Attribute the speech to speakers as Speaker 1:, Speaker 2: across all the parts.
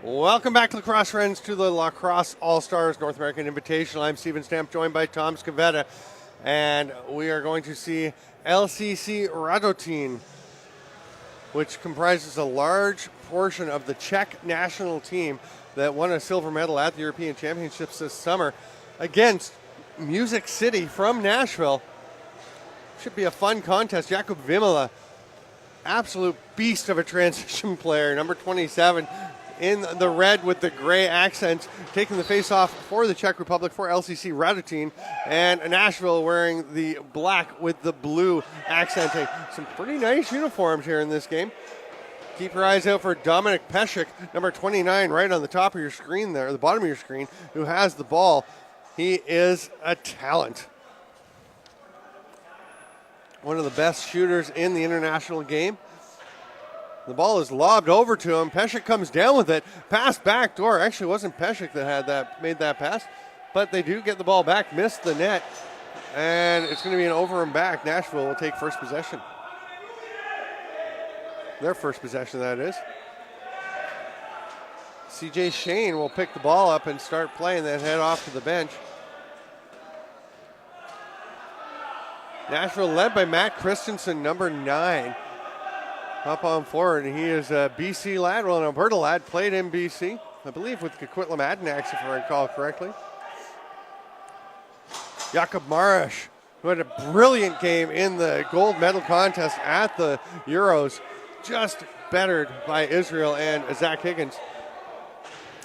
Speaker 1: Welcome back to Lacrosse, friends, to the LaxAllStars North American Invitational. I'm Steven Stamp, joined by Tom Scavetta, and we are going to see LCC Radotin, which comprises a large portion of the Czech national team that won a silver medal at the European Championships this summer, against Music City from Nashville. Should be a fun contest. Jakub Vimala, absolute beast of a transition player, number 27, in the red with the gray accents, taking the face-off for the Czech Republic for LCC Radotin, and Nashville wearing the black with the blue accenting. Some pretty nice uniforms here in this game. Keep your eyes out for Dominik Pešek, number 29, right on the top of your screen there, the bottom of your screen, who has the ball. He is a talent. One of the best shooters in the international game. The ball is lobbed over to him. Pešek comes down with it. Pass back door. Actually, it wasn't Pešek that made that pass, but they do get the ball back. Missed the net, and it's going to be an over and back. Nashville will take first possession. Their first possession, that is. CJ Shane will pick the ball up and start playing, then head off to the bench. Nashville led by Matt Christensen, number 9. Up on forward, and he is a BC lad, well, an Alberta lad, played in BC, I believe with Coquitlam Adanacs, if I recall correctly. Jakub Maras, who had a brilliant game in the gold medal contest at the Euros, just bettered by Israel and Zach Higgins.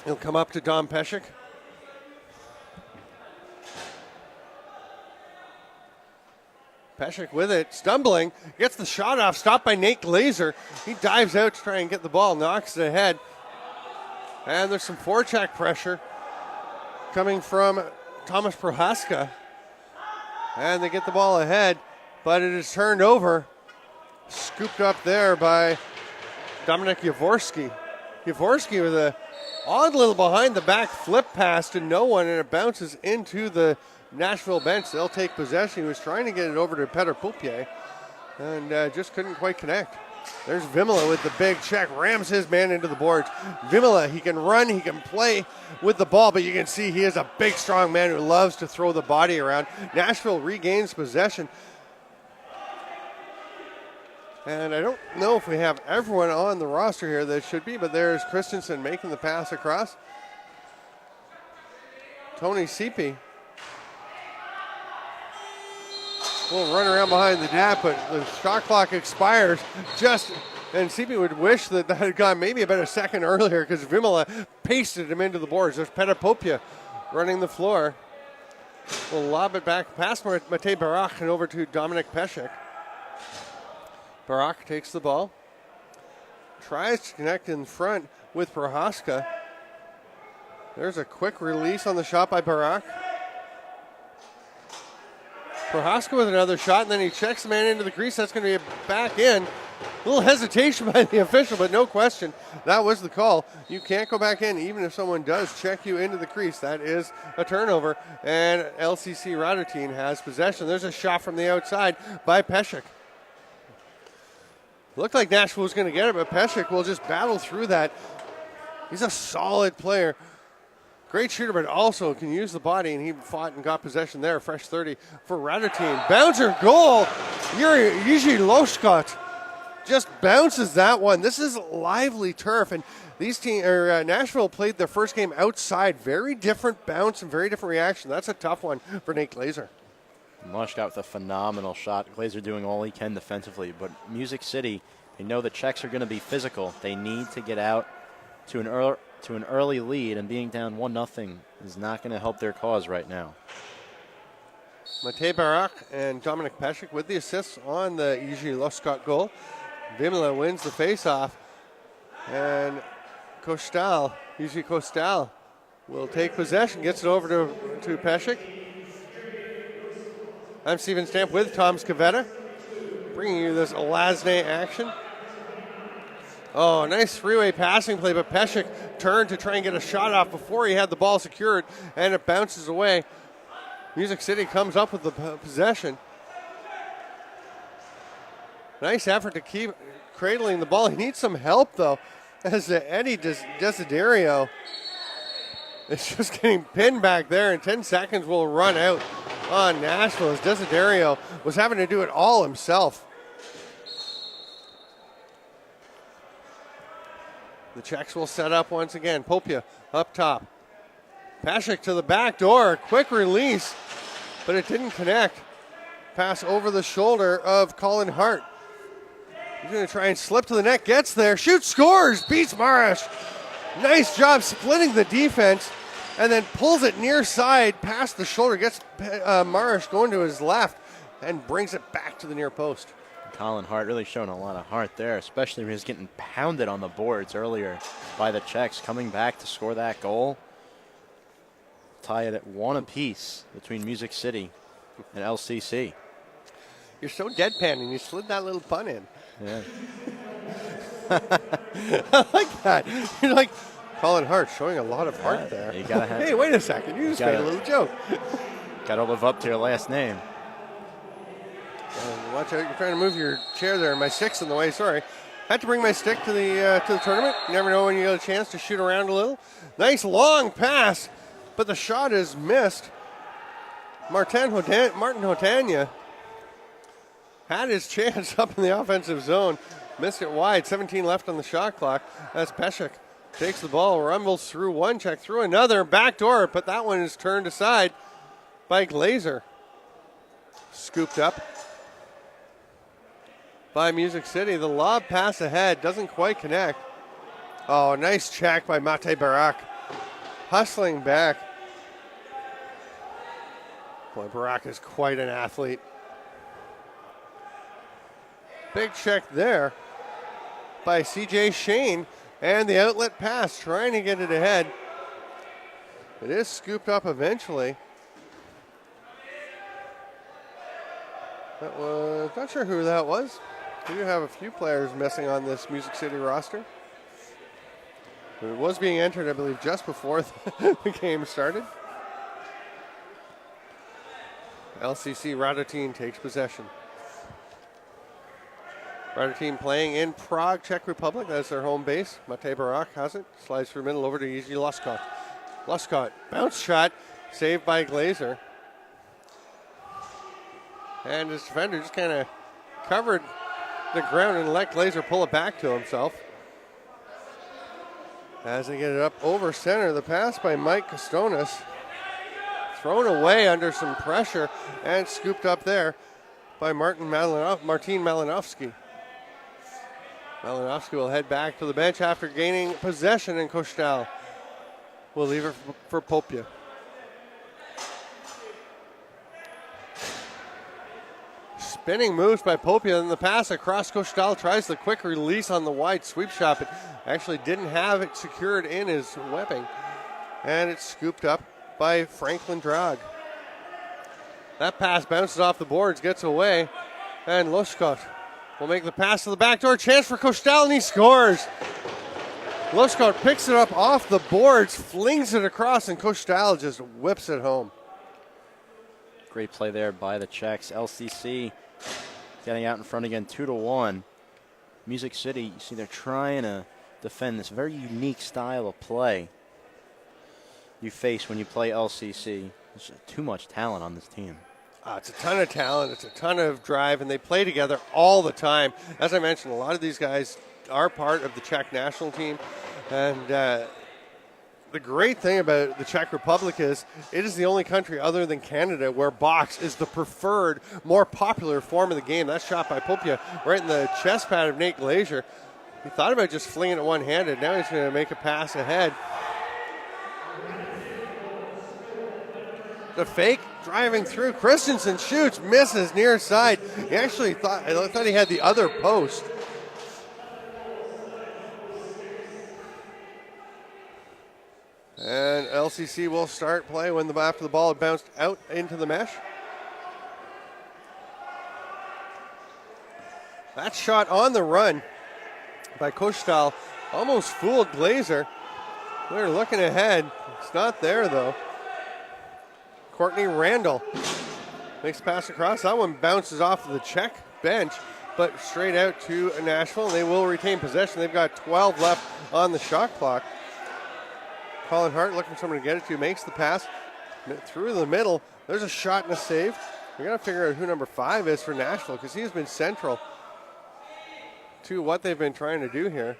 Speaker 1: He'll come up to Dom Pešek. Pešek with it, stumbling, gets the shot off, stopped by Nate Glazer. He dives out to try and get the ball, knocks it ahead. And there's some forecheck pressure coming from Thomas Prohaska. And they get the ball ahead, but it is turned over. Scooped up there by Dominik Jaworski. Jaworski with a odd little behind the back flip pass to no one, and it bounces into the Nashville bench. They'll take possession. He was trying to get it over to Petr Poupier and just couldn't quite connect. There's Vimala with the big check, rams his man into the boards. Vimala, he can run, he can play with the ball, but you can see he is a big, strong man who loves to throw the body around. Nashville regains possession. And I don't know if we have everyone on the roster here that should be, but there's Christensen making the pass across. Tony Sipi will run around behind the net, but the shot clock expires and Sipi would wish that had gone maybe about a second earlier, because Vimala pasted him into the boards. There's Petr Poupier running the floor. We'll lob it back past Matej Barak and over to Dominik Pešek. Barak takes the ball, tries to connect in front with Prohaska. There's a quick release on the shot by Barak. Prohaska with another shot, and then he checks the man into the crease. That's going to be a back in. A little hesitation by the official, but no question, that was the call. You can't go back in even if someone does check you into the crease. That is a turnover, and LCC Radotin has possession. There's a shot from the outside by Pešek. Looked like Nashville was going to get it, but Pešek will just battle through that. He's a solid player. Great shooter, but also can use the body, and he fought and got possession there. Fresh 30 for Radotin. Bouncer goal. Jiří Loškot just bounces that one. This is lively turf, and Nashville played their first game outside. Very different bounce and very different reaction. That's a tough one for Nate Glazer.
Speaker 2: Loškot with a phenomenal shot. Glazer doing all he can defensively, but Music City, they know the Czechs are going to be physical. They need to get out to an early lead, and being down 1-0 is not going to help their cause right now.
Speaker 1: Matej Barak and Dominik Pešek with the assists on the Jiří Loškot goal. Vimala wins the faceoff, and Jiří Kostal will take possession, gets it over to Pešek. I'm Steven Stamp with Tom Scavetta, bringing you this LASNAI action. Oh, nice three-way passing play, but Pešek turned to try and get a shot off before he had the ball secured, and it bounces away. Music City comes up with the possession. Nice effort to keep cradling the ball. He needs some help, though. as Eddie Desiderio is just getting pinned back there, and 10 seconds will run out on Nashville as Desiderio was having to do it all himself. The Czechs will set up once again. Popia up top. Pashik to the back door. Quick release, but it didn't connect. Pass over the shoulder of Colin Hart. He's going to try and slip to the net. Gets there. Shoots, scores. Beats Marash. Nice job splitting the defense, and then pulls it near side past the shoulder. Gets Marash going to his left and brings it back to the near post.
Speaker 2: Colin Hart really showing a lot of heart there, especially when he was getting pounded on the boards earlier by the Czechs. Coming back to score that goal. Tie it at 1 apiece between Music City and LCC.
Speaker 1: You're so deadpan, and you slid that little pun in.
Speaker 2: Yeah.
Speaker 1: I like that. You're like, Colin Hart showing a lot of heart there.
Speaker 2: You gotta have,
Speaker 1: hey, wait a second. You just made a little joke.
Speaker 2: Got to live up to your last name.
Speaker 1: Watch out, you're trying to move your chair there. My stick's in the way, sorry. Had to bring my stick to the tournament. You never know when you get a chance to shoot around a little. Nice long pass, but the shot is missed. Martin Hotanya had his chance up in the offensive zone. Missed it wide, 17 left on the shot clock. As Peshek takes the ball, rumbles through one, check through another, backdoor, but that one is turned aside by Glazer. Scooped up by Music City. The lob pass ahead doesn't quite connect. Oh, nice check by Mate Barak. Hustling back. Boy, Barak is quite an athlete. Big check there by CJ Shane. And the outlet pass, trying to get it ahead. It is scooped up eventually. That was, not sure who that was. We do have a few players missing on this Music City roster. But it was being entered, I believe, just before the game started. LCC Radotin takes possession. Radotin playing in Prague, Czech Republic. That's their home base. Matej Barak has it. Slides through middle over to Easy Luskot. Luskot, bounce shot, saved by Glazer. And his defender just kind of covered the ground and let Glazer pull it back to himself. As they get it up over center, the pass by Mike Kostonis. Thrown away under some pressure and scooped up there by Martin Malinovsky. Malinovsky will head back to the bench after gaining possession, and Kostal will leave it for Popia. Spinning moves by Popia, and the pass across Kostal tries the quick release on the wide sweep shot, but actually didn't have it secured in his webbing. And it's scooped up by Franklin Drag. That pass bounces off the boards, gets away, and Luskot will make the pass to the back door. Chance for Kostal, and he scores. Luskot picks it up off the boards, flings it across, and Kostal just whips it home.
Speaker 2: Great play there by the Czechs. LCC getting out in front again, 2-1. Music City, you see they're trying to defend this very unique style of play you face when you play LCC. There's too much talent on this team.
Speaker 1: It's a ton of talent. It's a ton of drive, and they play together all the time. As I mentioned, a lot of these guys are part of the Czech national team. And the great thing about the Czech Republic is it is the only country other than Canada where box is the preferred, more popular form of the game. That shot by Popia right in the chest pad of Nate Glazer. He thought about just flinging it one-handed. Now he's going to make a pass ahead. The fake driving through. Christensen shoots, misses near side. He actually thought he had the other post. And LCC will start play after the ball had bounced out into the mesh. That shot on the run by Kostal almost fooled Glazer. They're looking ahead. It's not there though. Courtney Randall makes a pass across. That one bounces off of the Czech bench but straight out to Nashville, and they will retain possession. They've got 12 left on the shot clock. Colin Hart looking for someone to get it to, makes the pass through the middle. There's a shot and a save. We got to figure out who number 5 is for Nashville, because he's been central to what they've been trying to do here.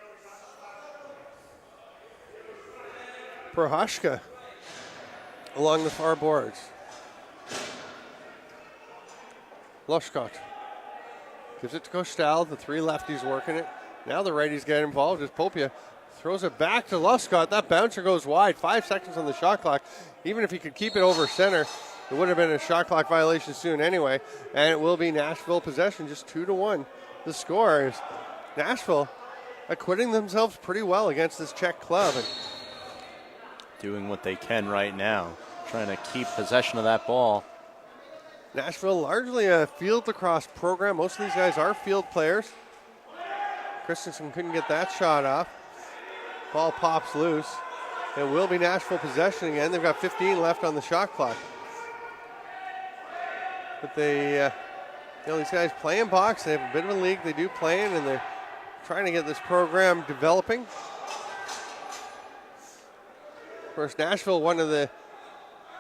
Speaker 1: Prohashka along the far boards. Loshkot gives it to Kostal. The 3 lefties working it. Now the righties get involved as Popia throws it back to Loshkot. That bouncer goes wide. 5 seconds on the shot clock. Even if he could keep it over center, it would have been a shot clock violation soon anyway. And it will be Nashville possession, just 2-1. The score is Nashville acquitting themselves pretty well against this Czech club. And
Speaker 2: doing what they can right now, trying to keep possession of that ball.
Speaker 1: Nashville largely a field lacrosse program. Most of these guys are field players. Christensen couldn't get that shot off. Ball pops loose. It will be Nashville possession again. They've got 15 left on the shot clock. But they, these guys play in box. They have a bit of a league they do play in, and they're trying to get this program developing. Of course, Nashville, one of the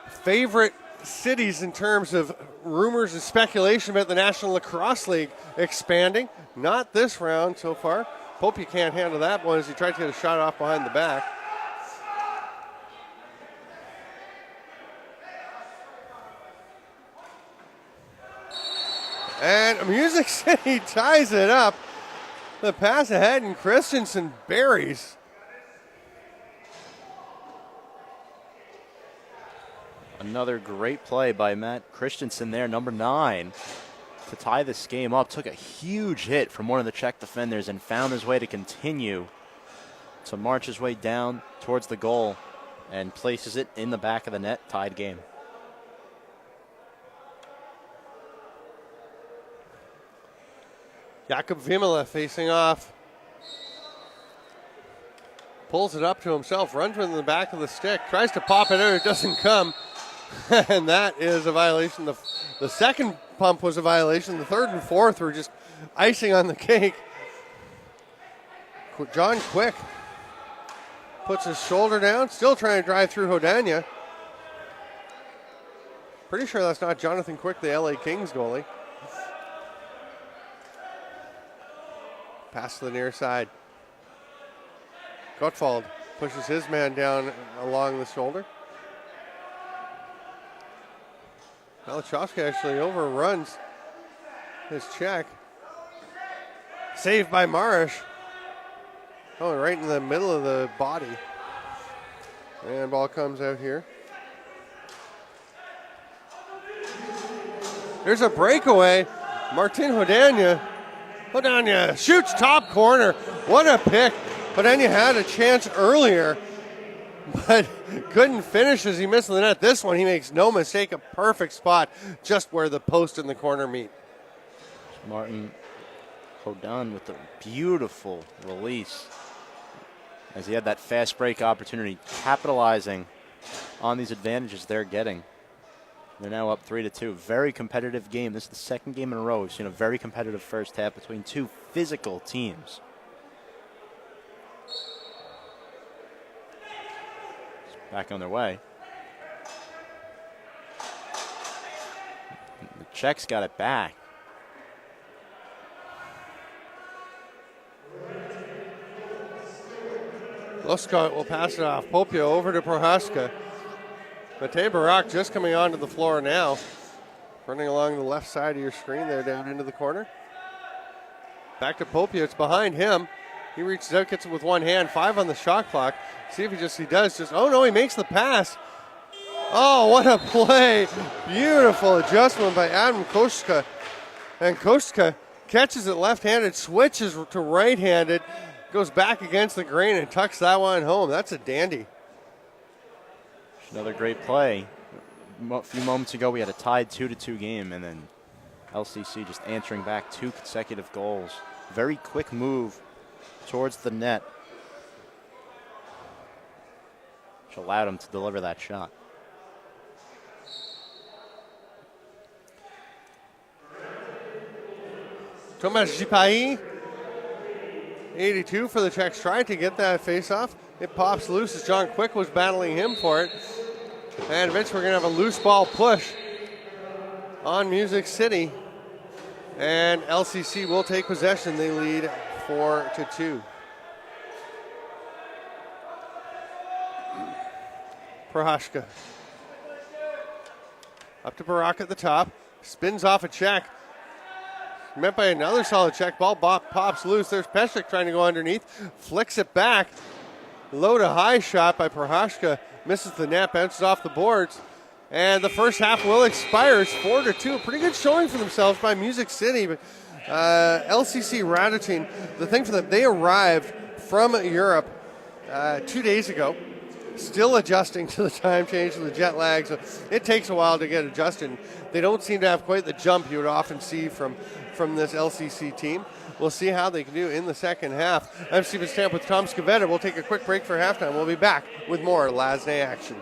Speaker 1: favorite cities in terms of rumors and speculation about the National Lacrosse League expanding. Not this round so far. Popey can't handle that one as he tried to get a shot off behind the back. And Music City ties it up. The pass ahead, and Christensen buries.
Speaker 2: Another great play by Matt Christensen there, number 9, to tie this game up. Took a huge hit from one of the Czech defenders and found his way to continue to march his way down towards the goal and places it in the back of the net. Tied game.
Speaker 1: Jakub Vimala facing off. Pulls it up to himself, runs in the back of the stick, tries to pop it out, it doesn't come. And that is a violation. The second pump was a violation. The third and fourth were just icing on the cake. John Quick puts his shoulder down, still trying to drive through Hodania. Pretty sure that's not Jonathan Quick, the LA Kings goalie. Pass to the near side. Gottwald pushes his man down along the shoulder. Malachowski actually overruns his check. Saved by Marish. Oh, right in the middle of the body. And ball comes out here. There's a breakaway. Martin Hodania. Hodania shoots top corner. What a pick. Hodania had a chance earlier, but couldn't finish as he missed the net. This one, he makes no mistake, a perfect spot just where the post and the corner meet.
Speaker 2: Martin Hodan with a beautiful release as he had that fast break opportunity, capitalizing on these advantages they're getting. They're now up 3-2. Very competitive game. This is the second game in a row. We've seen a very competitive first half between two physical teams. Back on their way. The Czechs got it back.
Speaker 1: Loskot will pass it off. Popio over to Prohaska. Matej Barak just coming onto the floor now. Running along the left side of your screen there, down into the corner. Back to Popio. It's behind him. He reaches out, gets it with one hand. 5 on the shot clock. See if he does. Oh no, he makes the pass. Oh, what a play. Beautiful adjustment by Adam Koska. And Koska catches it left-handed, switches to right-handed, goes back against the grain and tucks that one home. That's a dandy.
Speaker 2: Another great play. A few moments ago, we had a tied 2-2 game, and then LCC just answering back 2 consecutive goals. Very quick move towards the net, which allowed him to deliver that shot.
Speaker 1: Tomas Jipai, 82 for the Czechs, trying to get that face-off. It pops loose as John Quick was battling him for it. And eventually we're going to have a loose ball push on Music City. And LCC will take possession. They lead 4-2. Prohashka. Up to Barak at the top. Spins off a check. Met by another solid check. Ball pops loose. There's Peshek trying to go underneath. Flicks it back. Low to high shot by Prohashka. Misses the net. Bounces off the boards. And the first half will expire. It's 4-2. Pretty good showing for themselves by Music City. But LCC Radotin, the thing for them, they arrived from Europe 2 days ago. Still adjusting to the time change and the jet lag. So it takes a while to get adjusted. They don't seem to have quite the jump you would often see from this LCC team. We'll see how they can do in the second half. I'm Steven Stamp with Tom Scavetta. We'll take a quick break for halftime. We'll be back with more LASNAI action.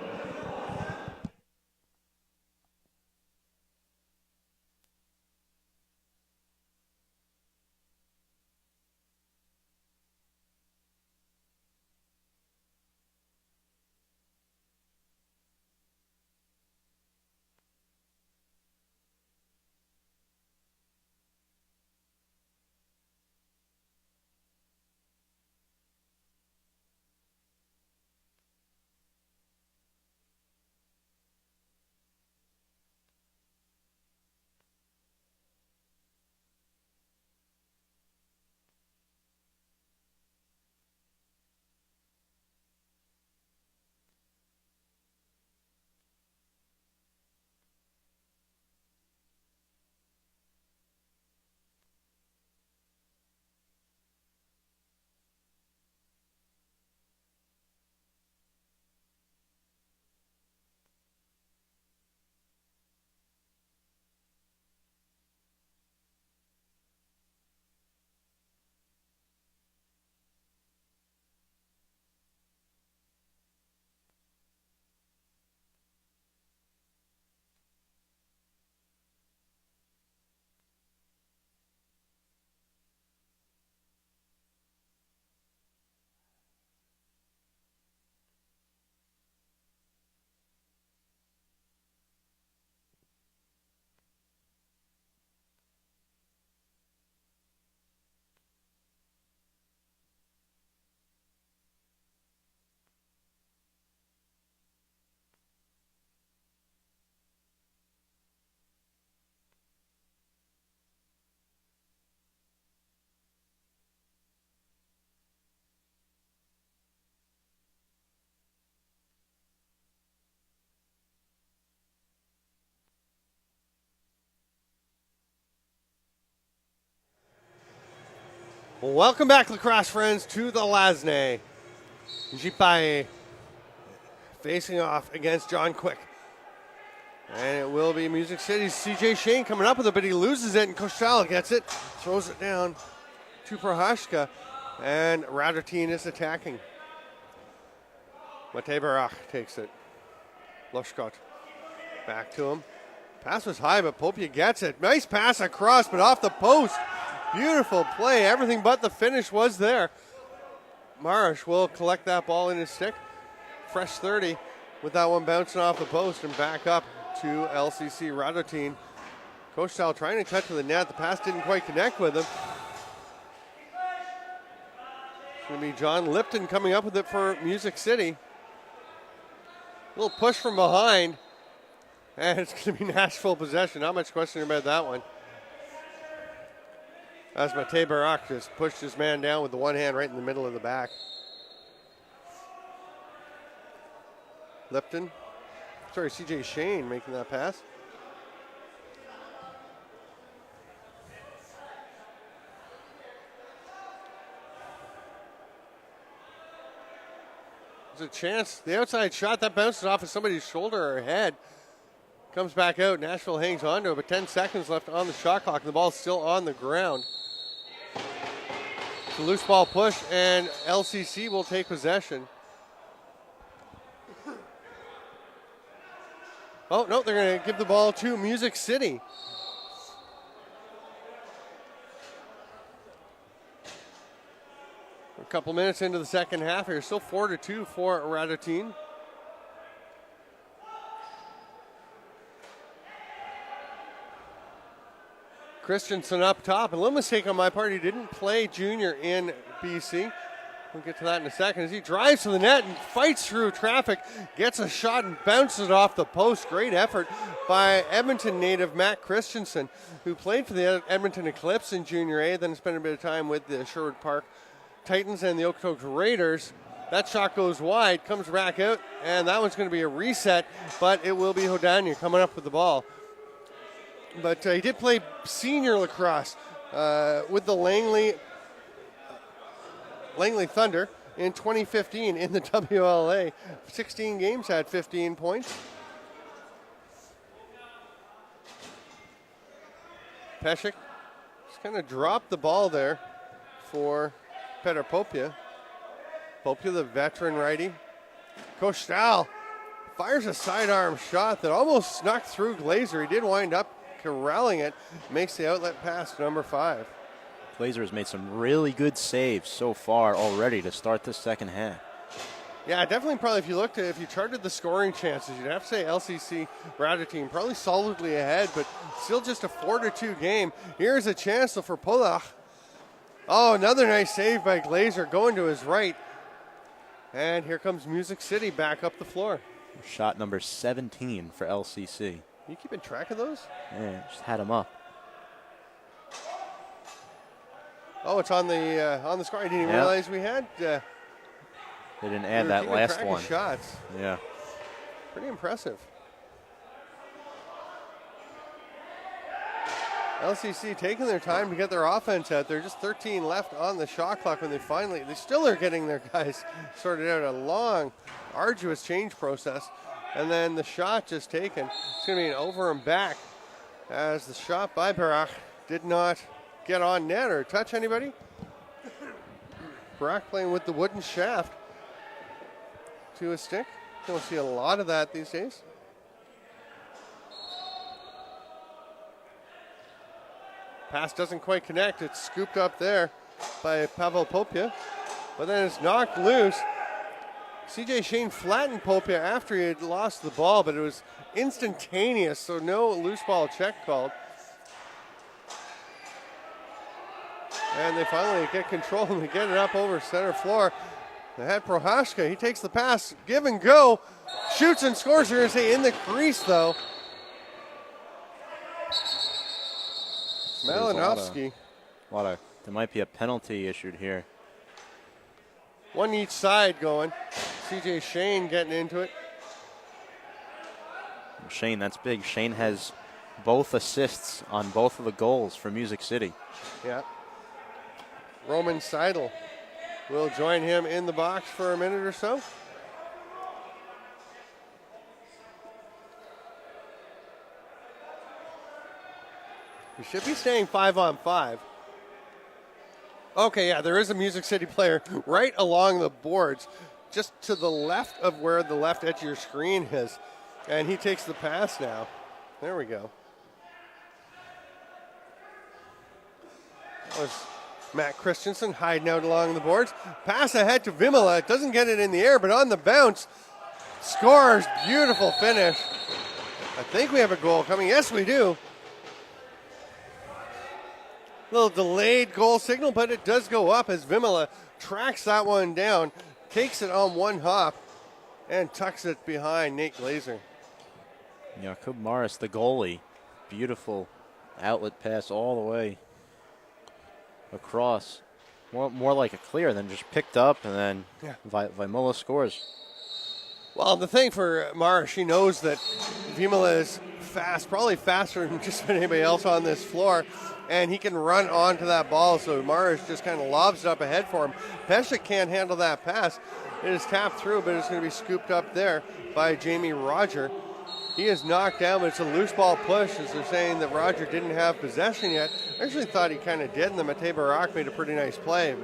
Speaker 1: Welcome back, lacrosse friends, to the LASNAI. Jipai facing off against John Quick. And it will be Music City's CJ Shane coming up with it, but he loses it, and Koshal gets it, throws it down to Prohashka, and Radotin is attacking. Matej Barak takes it. Loshkot back to him. Pass was high, but Popia gets it. Nice pass across, but off the post. Beautiful play. Everything but the finish was there. Marash will collect that ball in his stick. Fresh 30 with that one bouncing off the post and back up to LCC Radotin. Koshal trying to cut to the net. The pass didn't quite connect with him. It's going to be John Lipton coming up with it for Music City. A little push from behind. And it's going to be Nashville possession. Not much question about that one. As Matej Barak just pushed his man down with the one hand right in the middle of the back. CJ Shane making that pass. There's a chance. The outside shot, that bounces off of somebody's shoulder or head. Comes back out. Nashville hangs on to it, but 10 seconds left on the shot clock. The ball's still on the ground. It's a loose ball push, and LCC will take possession. Oh, no, they're going to give the ball to Music City. Couple minutes into the second half here. Still 4-2 for Radotin. Christensen up top. A little mistake on my part. He didn't play junior in BC. We'll get to that in a second. As he drives to the net and fights through traffic, gets a shot and bounces it off the post. Great effort by Edmonton native Matt Christensen, who played for the Edmonton Eclipse in Junior A, then spent a bit of time with the Sherwood Park Titans and the Okotoks Raiders. That shot goes wide, comes back out, and that one's going to be a reset, but it will be Hodania coming up with the ball. But he did play senior lacrosse with the Langley Thunder in 2015 in the WLA. 16 games, had 15 points. Peshek just kind of dropped the ball there for Petr Popia. Popia, the veteran righty. Kostal fires a sidearm shot that almost snuck through Glazer. He did wind up corralling it. Makes the outlet pass to number 5.
Speaker 2: Glazer has made some really good saves so far already to start the second half.
Speaker 1: Yeah, definitely. Probably if you charted the scoring chances, you'd have to say LCC Radotin probably solidly ahead, but still just a 4-2 game. Here's a chance for Polach. Oh, another nice save by Glazer going to his right. And here comes Music City back up the floor.
Speaker 2: Shot number 17 for LCC.
Speaker 1: You keeping track of those?
Speaker 2: Yeah, just had him up.
Speaker 1: Oh, it's on the score. I didn't even realize we had.
Speaker 2: They didn't add that last one.
Speaker 1: Shots.
Speaker 2: Yeah.
Speaker 1: Pretty impressive. LCC taking their time to get their offense out there. Just 13 left on the shot clock when they still are getting their guys sorted out. A long, arduous change process. And then the shot just taken. It's going to be an over and back as the shot by Barak did not get on net or touch anybody. Barak playing with the wooden shaft to a stick. Don't see a lot of that these days. Pass doesn't quite connect. It's scooped up there by Pavel Popia, but then it's knocked loose. CJ Shane flattened Popia after he had lost the ball, but it was instantaneous, so no loose ball check called. And they finally get control and they get it up over center floor. They had Prohashka. He takes the pass, give and go, shoots and scores. You're going to say in the crease, though. Malinowski.
Speaker 2: There might be a penalty issued here.
Speaker 1: One each side going. CJ Shane getting into it.
Speaker 2: Shane, that's big. Shane has both assists on both of the goals for Music City.
Speaker 1: Yeah. Roman Seidel will join him in the box for a minute or so. We should be staying 5-on-5. Okay, yeah, there is a Music City player right along the boards, just to the left of where the left edge of your screen is. And he takes the pass now. There we go. That was Matt Christensen hiding out along the boards. Pass ahead to Vimala. Doesn't get it in the air, but on the bounce, scores. Beautiful finish. I think we have a goal coming. Yes, we do. Little delayed goal signal, but it does go up as Vimala tracks that one down, takes it on one hop, and tucks it behind Nate Glazer.
Speaker 2: Jakub Morris, the goalie. Beautiful outlet pass all the way across. More like a clear than just picked up, and then Vimola scores.
Speaker 1: Well, the thing for Mara, she knows that Vimola is fast, probably faster than just about anybody else on this floor, and he can run onto that ball, so Mara just kind of lobs it up ahead for him. Pesek can't handle that pass. It is tapped through, but it's going to be scooped up there by Jamie Roger. He is knocked down, but it's a loose ball push, as they're saying that Roger didn't have possession yet. I actually thought he kind of did, and then Matej Barak made a pretty nice play.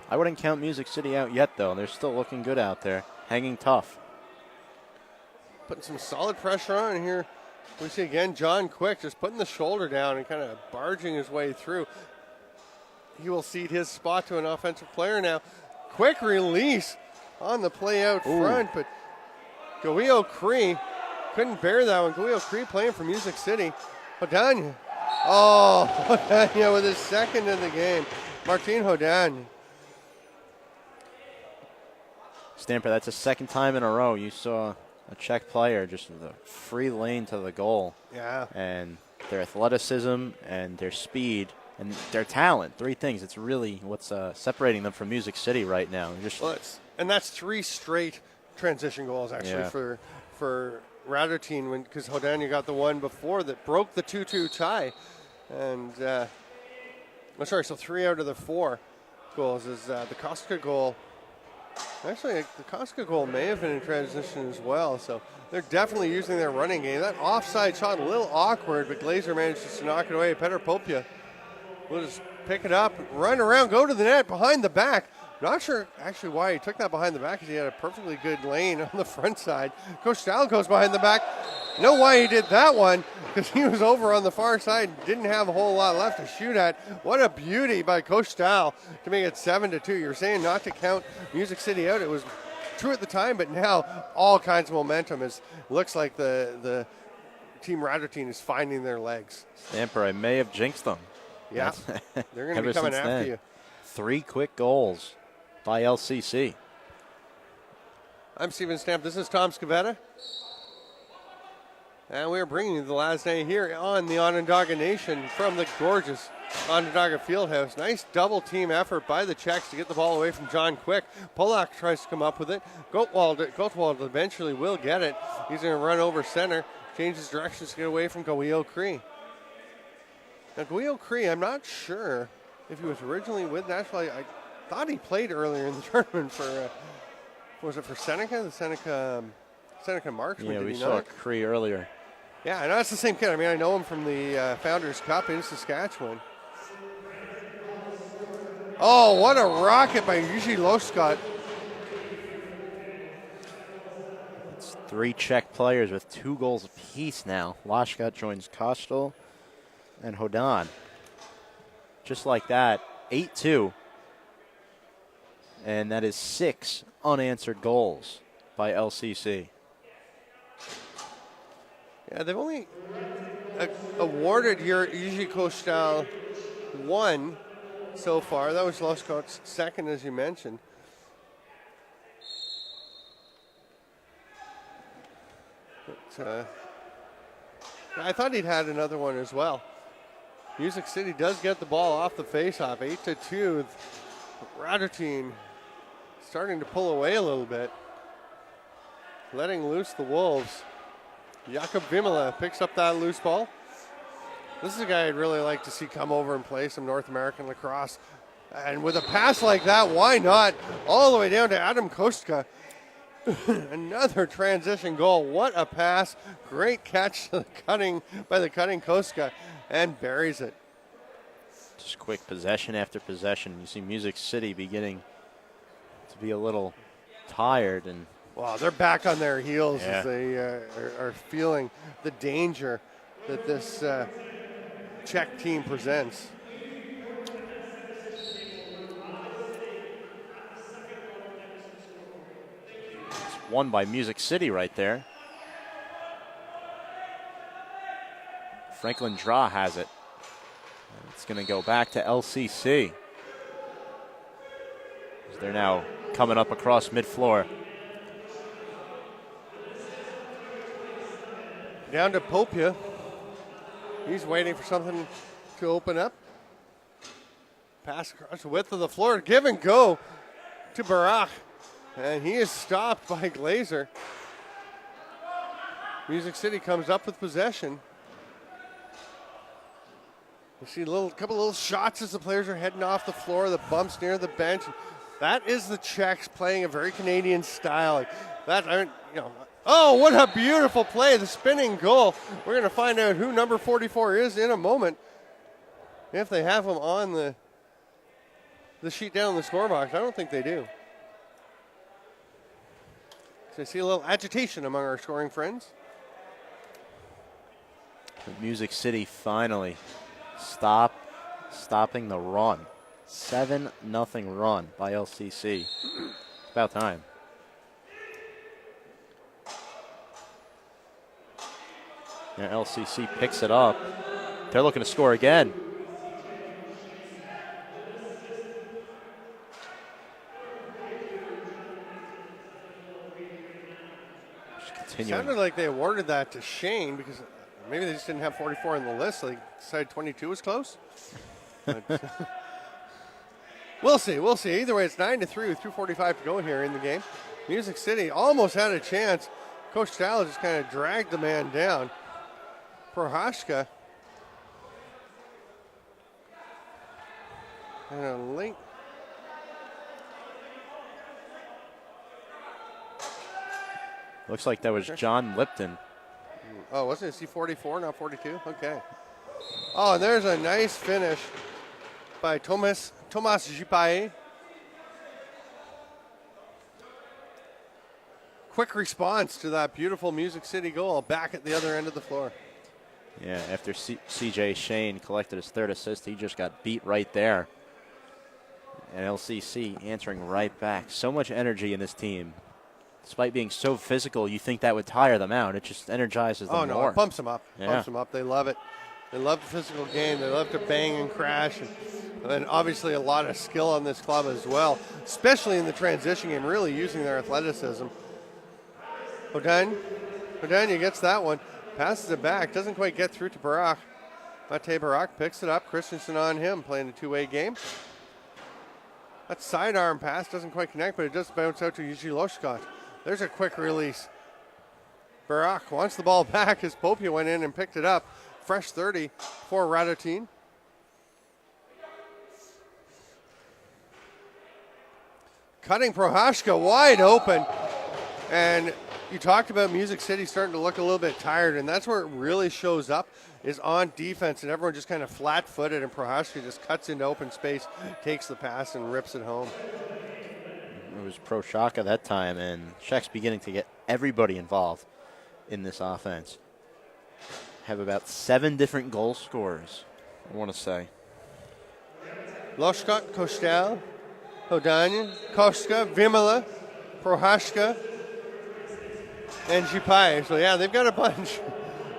Speaker 2: I wouldn't count Music City out yet, though. They're still looking good out there, hanging tough.
Speaker 1: Putting some solid pressure on here. We see again John Quick just putting the shoulder down and kind of barging his way through. he will cede his spot to an offensive player now. Quick release on the play out front, but Goio Cree couldn't bear that one. Goio Cree playing for Music City. Hodania. Oh, Hodania with his second in the game. Martin Hodania.
Speaker 2: Stamper, that's the second time in a row you saw a Czech player just with a free lane to the goal.
Speaker 1: Yeah.
Speaker 2: And their athleticism and their speed and their talent, three things. It's really what's separating them from Music City right now.
Speaker 1: And that's 3 straight transition goals, actually, for Radotin, because Hodania got the one before that broke the 2-2 tie. And, so 3 out of the 4 goals is the Koska goal. Actually, the Koska goal may have been in transition as well, so they're definitely using their running game. That offside shot, a little awkward, but Glazer manages to knock it away. Petr Popia will just pick it up, run around, go to the net, behind the back. Not sure actually why he took that behind the back, because he had a perfectly good lane on the front side. Coach Stahl goes behind the back. Know why he did that one, because he was over on the far side and didn't have a whole lot left to shoot at. What a beauty by Coach Stahl to make it 7-2. You're saying not to count Music City out. It was true at the time, but now all kinds of momentum. Looks like the Team Radotin is finding their legs.
Speaker 2: Stamper, I may have jinxed them.
Speaker 1: Yeah, they're going to be coming after you.
Speaker 2: 3 quick goals by LCC.
Speaker 1: I'm Steven Stamp. This is Tom Scavetta. And we're bringing you the LASNAI here on the Onondaga Nation from the gorgeous Onondaga Fieldhouse. Nice double team effort by the Czechs to get the ball away from John Quick. Polak tries to come up with it. Gottwald eventually will get it. He's going to run over center, changes directions to get away from Goio Cree. Now, Goio Cree, I'm not sure if he was originally with Nashville. I thought he played earlier in the tournament for, was it for Seneca? The Seneca Marksman.
Speaker 2: Yeah, we saw Cree earlier.
Speaker 1: Yeah, I know it's the same kid. I mean, I know him from the Founders Cup in Saskatchewan. Oh, what a rocket by Yuji Loskot.
Speaker 2: It's 3 Czech players with 2 goals apiece now. Loskot joins Kostel and Hodan. Just like that, 8-2. And that is 6 unanswered goals by LCC.
Speaker 1: Yeah, they've only awarded Yuji Kostal 1 so far. That was Loskot's second, as you mentioned. But, I thought he'd had another one as well. Music City does get the ball off the faceoff, 8-2. Radotin starting to pull away a little bit, letting loose the Wolves. Jakob Vimala picks up that loose ball. This is a guy I'd really like to see come over and play some North American lacrosse. And with a pass like that, why not? All the way down to Adam Kostka. Another transition goal. What a pass. Great catch by the cutting Kostka, and buries it.
Speaker 2: Just quick possession after possession. You see Music City beginning to be a little tired, and
Speaker 1: wow, they're back on their heels as they are feeling the danger that this Czech team presents.
Speaker 2: It's won by Music City right there. Franklin Draw has it. It's going to go back to LCC. They're now coming up across mid-floor.
Speaker 1: Down to Popia. He's waiting for something to open up. Pass across the width of the floor. Give and go to Barak. And he is stopped by Glazer. Music City comes up with possession. You see a couple little shots as the players are heading off the floor. The bumps near the bench. That is the Czechs playing a very Canadian style. Like that, oh, what a beautiful play. The spinning goal. We're going to find out who number 44 is in a moment. If they have him on the sheet down in the scorebox. I don't think they do. So I see a little agitation among our scoring friends.
Speaker 2: Music City finally stopping the run. 7-0 run by LCC. It's about time. Now LCC picks it up. They're looking to score again.
Speaker 1: Sounded like they awarded that to Shane because maybe they just didn't have 44 on the list. So they decided 22 was close. We'll see. We'll see. Either way, it's 9-3 with 2:45 to go here in the game. Music City almost had a chance. Coach Stala just kind of dragged the man down. Prohashka. And a late.
Speaker 2: Looks like that was John Lipton.
Speaker 1: Oh, wasn't it C44, not 42? Okay. Oh, and there's a nice finish by Tomas Jipae. Quick response to that beautiful Music City goal back at the other end of the floor.
Speaker 2: Yeah, after CJ Shane collected his third assist, he just got beat right there. And LCC answering right back. So much energy in this team. Despite being so physical, you think that would tire them out. It just energizes them more.
Speaker 1: Oh, no, it pumps them up.
Speaker 2: Yeah.
Speaker 1: Pumps them up. They love it. They love the physical game. They love to bang and crash. And obviously a lot of skill on this club as well, especially in the transition game, really using their athleticism. Hodania gets that one. Passes it back. Doesn't quite get through to Barak. Mate Barak picks it up. Christensen on him, playing a two-way game. That sidearm pass doesn't quite connect, but it does bounce out to Yuji Loshkot. There's a quick release. Barak wants the ball back as Popia went in and picked it up. Fresh 30 for Radotin. Cutting Prohashka wide open. And you talked about Music City starting to look a little bit tired, and that's where it really shows up, is on defense, and everyone just kind of flat-footed, and Prohashka just cuts into open space, takes the pass, and rips it home.
Speaker 2: It was Proshaka that time, and Czech's beginning to get everybody involved in this offense. Have about 7 different goal scorers, I want to say.
Speaker 1: Loshkot, Kostel, Hodania, Koska, Vimala, Prohashka, and Jipai. So, yeah, they've got a bunch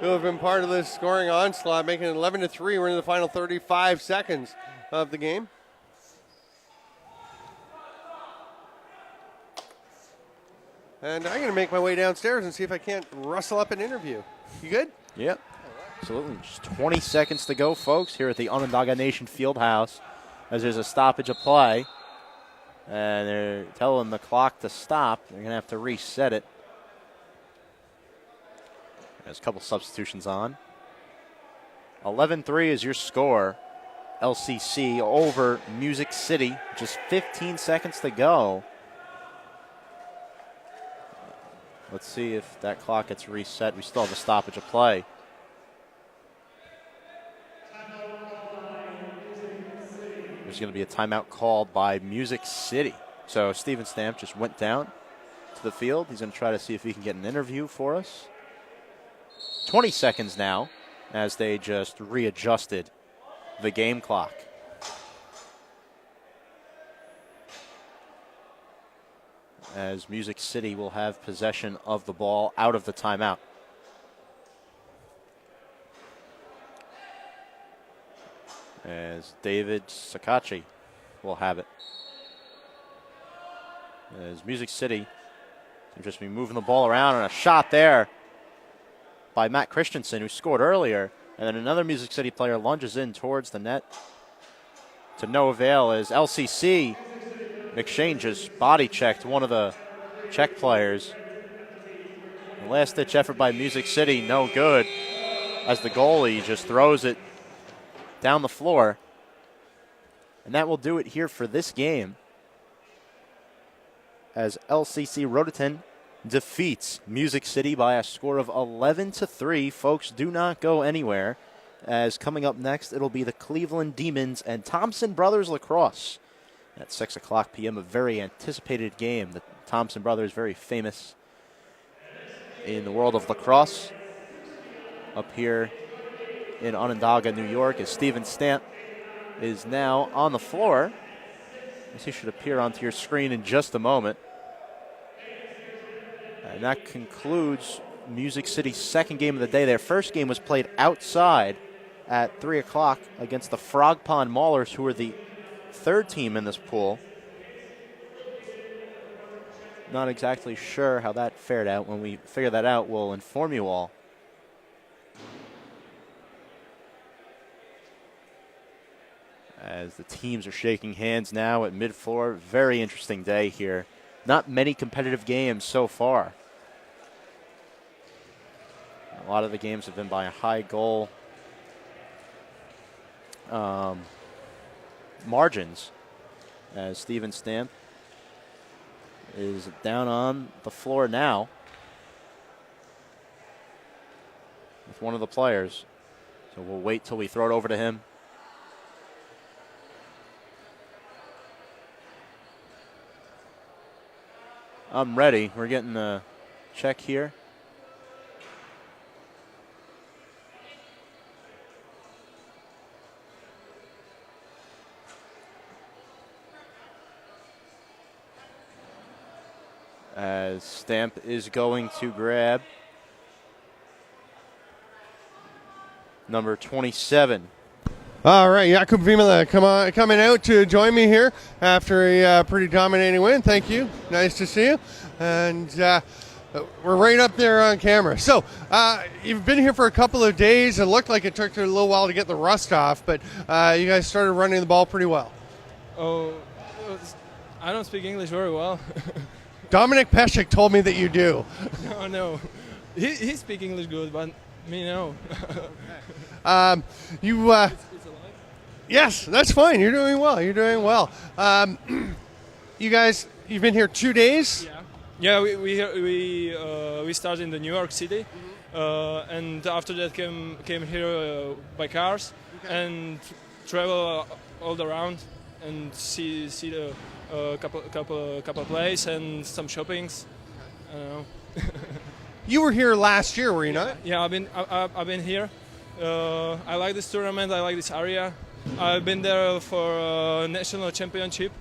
Speaker 1: who have been part of this scoring onslaught, making it 11-3. We're in the final 35 seconds of the game. And I'm going to make my way downstairs and see if I can't rustle up an interview. You good?
Speaker 2: Yep, absolutely. Just 20 seconds to go, folks, here at the Onondaga Nation Fieldhouse as there's a stoppage of play. And they're telling the clock to stop. They're going to have to reset it. There's a couple substitutions on. 11-3 is your score. LCC over Music City. Just 15 seconds to go. Let's see if that clock gets reset. We still have a stoppage of play. There's going to be a timeout called by Music City. So Steven Stamp just went down to the field. He's going to try to see if he can get an interview for us. 20 seconds now as they just readjusted the game clock. As Music City will have possession of the ball out of the timeout. As David Sakachi will have it. As Music City will just be moving the ball around, and a shot there by Matt Christensen, who scored earlier. And then another Music City player lunges in towards the net to no avail as LCC McShane just body checked one of the Czech players. The last-ditch effort by Music City, no good, as the goalie just throws it down the floor. And that will do it here for this game as LCC Radotin defeats Music City by a score of 11-3. Folks, do not go anywhere, as coming up next, it'll be the Cleveland Demons and Thompson Brothers Lacrosse at 6 o'clock p.m., a very anticipated game. The Thompson brothers, very famous in the world of lacrosse up here in Onondaga, New York, as Steven Stamp is now on the floor He should appear onto your screen in just a moment. And that concludes Music City's second game of the day. Their first game was played outside at 3 o'clock against the Frog Pond Maulers, who are the third team in this pool. Not exactly sure how that fared out. When we figure that out, we'll inform you all. As the teams are shaking hands now at mid-floor. Very interesting day here. Not many competitive games so far. A lot of the games have been by a high goal margins, as Steven Stamp is down on the floor now with one of the players. So we'll wait till we throw it over to him. I'm ready. We're getting a check here. As Stamp is going to grab number 27.
Speaker 1: All right, Jakub Vimala coming out to join me here after a pretty dominating win. Thank you. Nice to see you. And we're right up there on camera. So you've been here for a couple of days. It looked like it took a little while to get the rust off, but you guys started running the ball pretty well.
Speaker 3: Oh, I don't speak English very well.
Speaker 1: Dominic Peshek told me that you do.
Speaker 3: No. He speaks English good, but me no.
Speaker 1: Yes, that's fine. You're doing well. You guys, you've been here 2 days?
Speaker 3: Yeah, we started in the New York City, and after that came here by cars and travel all around and see the couple plays and some shoppings. I don't know.
Speaker 1: You were here last year, were you not?
Speaker 3: Yeah, I've been here. I like this tournament. I like this area. I've been there for national championship,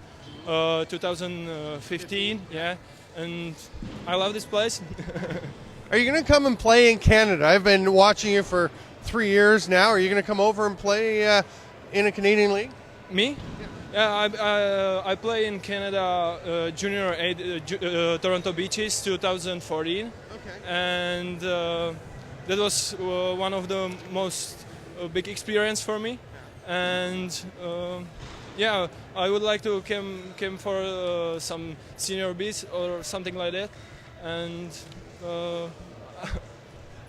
Speaker 3: 2015. Yeah, and I love this place.
Speaker 1: Are you going to come and play in Canada? I've been watching you for 3 years now. Are you going to come over and play in a Canadian league?
Speaker 3: Me? Yeah, I play in Canada Junior 8 Toronto Beaches 2014.
Speaker 1: Okay.
Speaker 3: And that was one of the most big experience for me. And yeah, I would like to come for some senior beats or something like that. And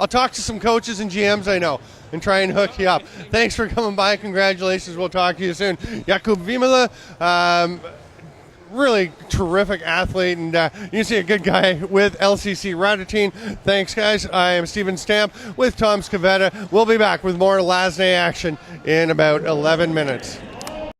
Speaker 1: I'll talk to some coaches and GMs I know and try and hook you up. Thanks for coming by. Congratulations. We'll talk to you soon. Jakub Vimala, really terrific athlete, and you see a good guy with LCC Radotin. Thanks, guys. I am Steven Stamp with Tom Scavetta. We'll be back with more LASNAI action in about 11 minutes.